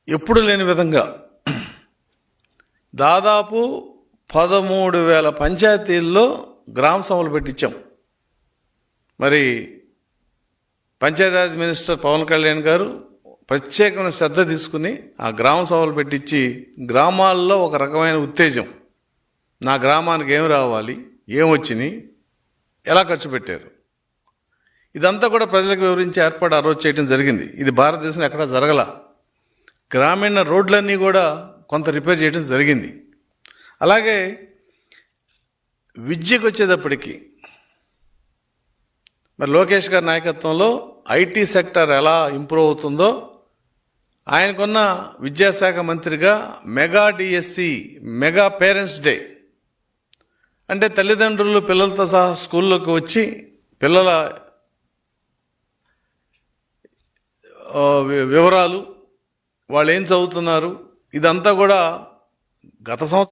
ఎప్పుడు లేని విధంగా దాదాపు 13,000 పంచాయతీల్లో గ్రామ సభలు పెట్టించాం. మరి పంచాయతీరాజ్ మినిస్టర్ పవన్ కళ్యాణ్ గారు ప్రత్యేకమైన శ్రద్ధ తీసుకుని ఆ గ్రామ సభలు పెట్టించి గ్రామాల్లో ఒక రకమైన ఉత్తేజం, నా గ్రామానికి ఏం రావాలి, ఏమొచ్చినాయి, ఎలా ఖర్చు పెట్టారు, ఇదంతా కూడా ప్రజలకు వివరించి ఏర్పాటు ఆ రోజు చేయడం జరిగింది. ఇది భారతదేశంలో ఎక్కడా జరగల. గ్రామీణ రోడ్లన్నీ కూడా కొంత రిపేర్ చేయడం జరిగింది. అలాగే విద్యకు వచ్చేటప్పటికి మరి లోకేష్ గారి నాయకత్వంలో ఐటీ సెక్టర్ ఎలా ఇంప్రూవ్ అవుతుందో, ఆయనకున్న విద్యాశాఖ మంత్రిగా mega DSC, mega parents day, అంటే తల్లిదండ్రులు పిల్లలతో సహా స్కూల్లోకి వచ్చి పిల్లల వివరాలు, వాళ్ళు ఏం చదువుతున్నారు, ఇదంతా కూడా గత సంవత్సరం